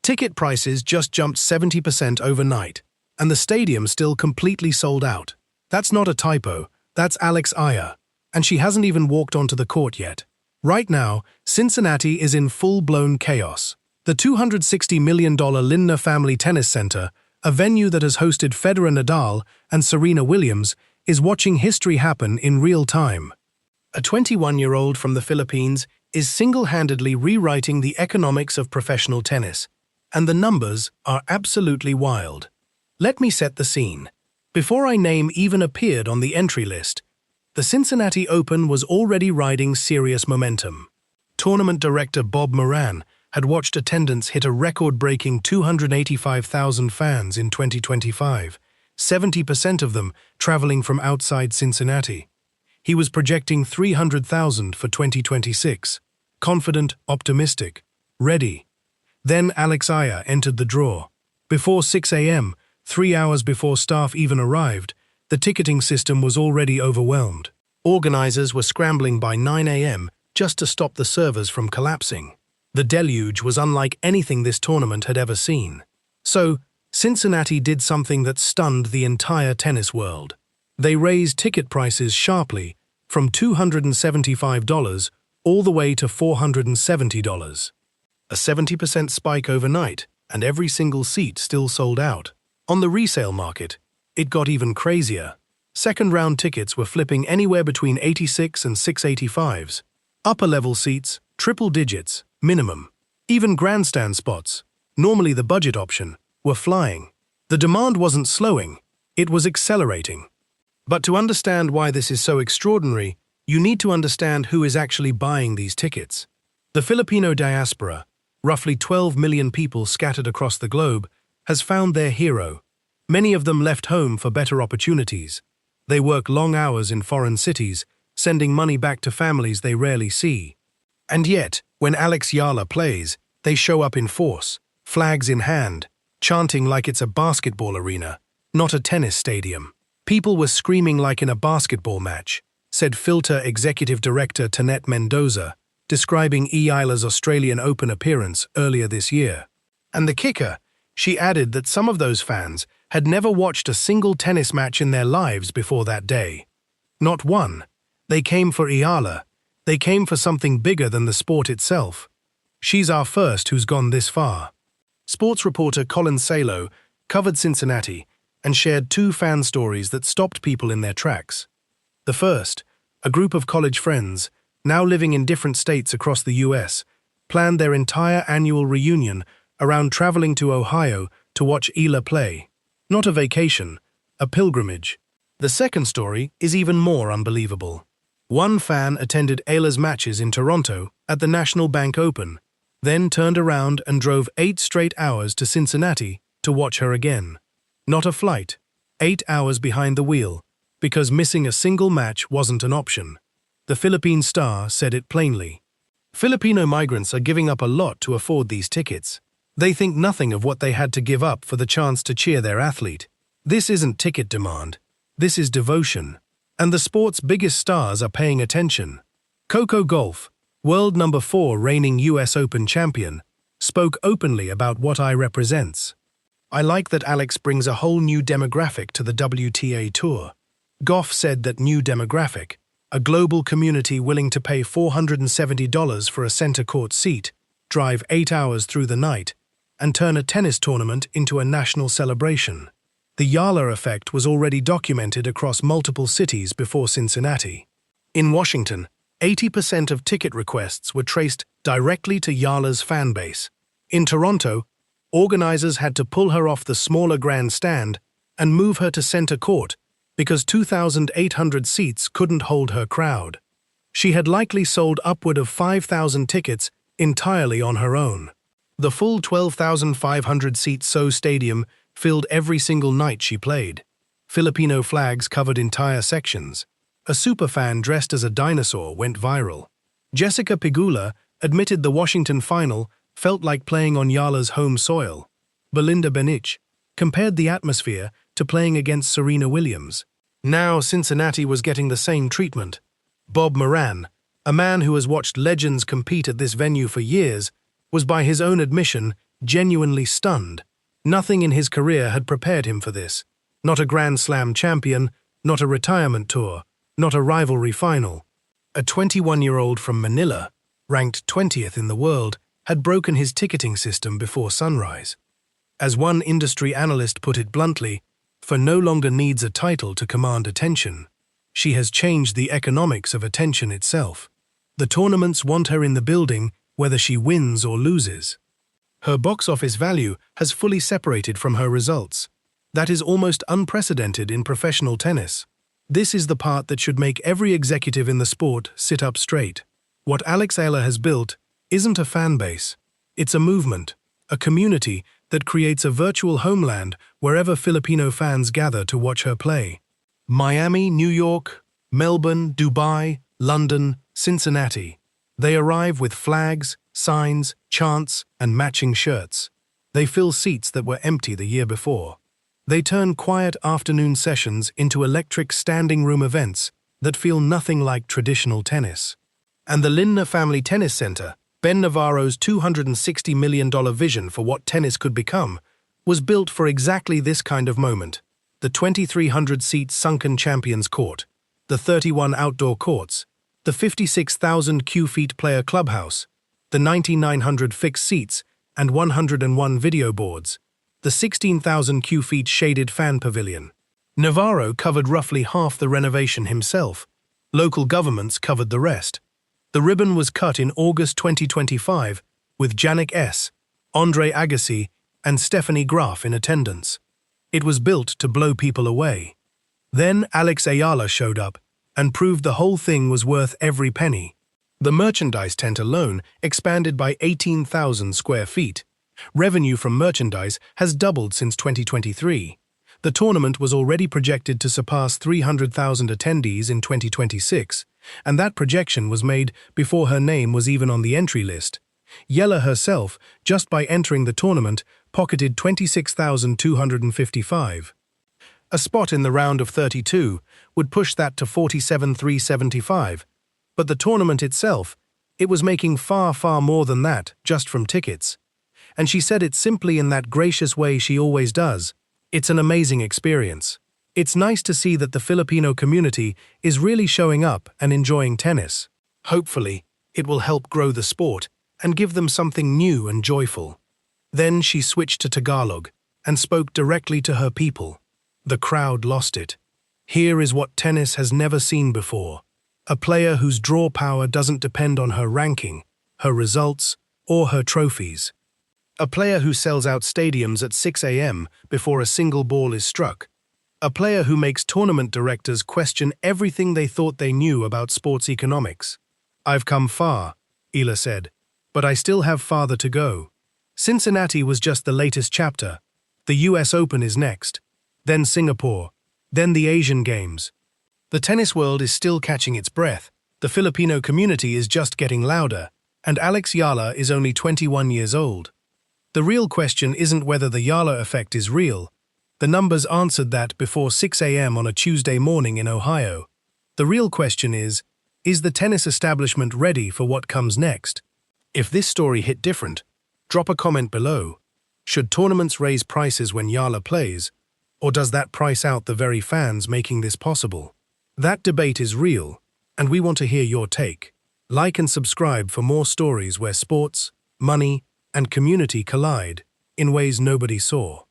Ticket prices just jumped 70% overnight, and the stadium still completely sold out. That's not a typo, that's Alex Eala, and she hasn't even walked onto the court yet. Right now, Cincinnati is in full-blown chaos. The $260 million Lindner Family Tennis Center, a venue that has hosted Federer, Nadal, and Serena Williams, is watching history happen in real time. A 21-year-old from the Philippines is single-handedly rewriting the economics of professional tennis, and the numbers are absolutely wild. Let me set the scene. Before our name even appeared on the entry list, the Cincinnati Open was already riding serious momentum. Tournament director Bob Moran had watched attendance hit a record-breaking 285,000 fans in 2025, 70% of them traveling from outside Cincinnati. He was projecting 300,000 for 2026. Confident, optimistic, ready. Then Alex Eala entered the draw. Before 6 a.m., 3 hours before staff even arrived, the ticketing system was already overwhelmed. Organizers were scrambling by 9 a.m. just to stop the servers from collapsing. The deluge was unlike anything this tournament had ever seen. So, Cincinnati did something that stunned the entire tennis world. They raised ticket prices sharply from $275 all the way to $470. A 70% spike overnight, and every single seat still sold out. On the resale market, it got even crazier. Second-round tickets were flipping anywhere between $86 and $685s. Upper-level seats, triple digits, minimum. Even grandstand spots, normally the budget option, were flying. The demand wasn't slowing, it was accelerating. But to understand why this is so extraordinary, you need to understand who is actually buying these tickets. The Filipino diaspora, roughly 12 million people scattered across the globe, has found their hero. Many of them left home for better opportunities. They work long hours in foreign cities, sending money back to families they rarely see. And yet, when Alex Eala plays, they show up in force, flags in hand, chanting like it's a basketball arena, not a tennis stadium. People were screaming like in a basketball match, said Filter Executive Director Tanet Mendoza, describing Eala's Australian Open appearance earlier this year. And the kicker, she added that some of those fans had never watched a single tennis match in their lives before that day. Not one. They came for Eala. They came for something bigger than the sport itself. She's our first who's gone this far. Sports reporter Colin Salo covered Cincinnati and shared two fan stories that stopped people in their tracks. The first, a group of college friends, now living in different states across the US, planned their entire annual reunion around traveling to Ohio to watch Eala play. Not a vacation, a pilgrimage. The second story is even more unbelievable. One fan attended Eala's matches in Toronto at the National Bank Open, then turned around and drove 8 straight hours to Cincinnati to watch her again. Not a flight, 8 hours behind the wheel, because missing a single match wasn't an option. The Philippine star said it plainly. Filipino migrants are giving up a lot to afford these tickets. They think nothing of what they had to give up for the chance to cheer their athlete. This isn't ticket demand. This is devotion. And the sport's biggest stars are paying attention. Coco Gauff, world number 4 reigning US Open champion, spoke openly about what I represents. I like that Alex brings a whole new demographic to the WTA Tour. Gauff said that new demographic, a global community willing to pay $470 for a center court seat, drive 8 hours through the night, and turn a tennis tournament into a national celebration. The Eala effect was already documented across multiple cities before Cincinnati. In Washington, 80% of ticket requests were traced directly to Eala's fan base. In Toronto, organizers had to pull her off the smaller grandstand and move her to center court because 2,800 seats couldn't hold her crowd. She had likely sold upward of 5,000 tickets entirely on her own. The full 12,500-seat SO Stadium filled every single night she played. Filipino flags covered entire sections. A superfan dressed as a dinosaur went viral. Jessica Pegula admitted the Washington final felt like playing on Eala's home soil. Belinda Bencic compared the atmosphere to playing against Serena Williams. Now Cincinnati was getting the same treatment. Bob Moran, a man who has watched legends compete at this venue for years, was by his own admission genuinely stunned. Nothing in his career had prepared him for this. Not a Grand Slam champion, not a retirement tour, not a rivalry final. A 21-year-old from Manila, ranked 20th in the world, had broken his ticketing system before sunrise. As one industry analyst put it bluntly, "For no longer needs a title to command attention. She has changed the economics of attention itself. The tournaments want her in the building whether she wins or loses. Her box office value has fully separated from her results. That is almost unprecedented in professional tennis. This is the part that should make every executive in the sport sit up straight. What Alex Eala has built isn't a fan base. It's a movement, a community that creates a virtual homeland wherever Filipino fans gather to watch her play. Miami, New York, Melbourne, Dubai, London, Cincinnati. They arrive with flags, signs, chants, and matching shirts. They fill seats that were empty the year before. They turn quiet afternoon sessions into electric standing room events that feel nothing like traditional tennis. And the Linna Family Tennis Center, Ben Navarro's $260 million vision for what tennis could become, was built for exactly this kind of moment. The 2,300-seat sunken Champions Court, the 31 outdoor courts, the 56,000 cu-feet player clubhouse, the 9,900 fixed seats and 101 video boards, the 16,000 cu-feet shaded fan pavilion. Navarro covered roughly half the renovation himself. Local governments covered the rest. The ribbon was cut in August 2025 with Janik S., Andre Agassi, and Stephanie Graf in attendance. It was built to blow people away. Then Alex Eala showed up and proved the whole thing was worth every penny. The merchandise tent alone expanded by 18,000 square feet. Revenue from merchandise has doubled since 2023. The tournament was already projected to surpass 300,000 attendees in 2026, and that projection was made before her name was even on the entry list. Eala herself, just by entering the tournament, pocketed 26,255. A spot in the round of 32 would push that to 47,375, but the tournament itself, it was making far, far more than that just from tickets. And she said it simply in that gracious way she always does. It's an amazing experience. It's nice to see that the Filipino community is really showing up and enjoying tennis. Hopefully, it will help grow the sport and give them something new and joyful. Then she switched to Tagalog and spoke directly to her people. The crowd lost it. Here is what tennis has never seen before. A player whose draw power doesn't depend on her ranking, her results, or her trophies. A player who sells out stadiums at 6 a.m. before a single ball is struck. A player who makes tournament directors question everything they thought they knew about sports economics. "I've come far," Eala said, "but I still have farther to go." Cincinnati was just the latest chapter. The US Open is next. Then Singapore. Then the Asian Games. The tennis world is still catching its breath. The Filipino community is just getting louder. And Alex Eala is only 21 years old. The real question isn't whether the Eala effect is real. The numbers answered that before 6 a.m. on a Tuesday morning in Ohio. The real question is the tennis establishment ready for what comes next? If this story hit different, drop a comment below. Should tournaments raise prices when Eala plays? Or does that price out the very fans making this possible? That debate is real, and we want to hear your take. Like and subscribe for more stories where sports, money, and community collide in ways nobody saw.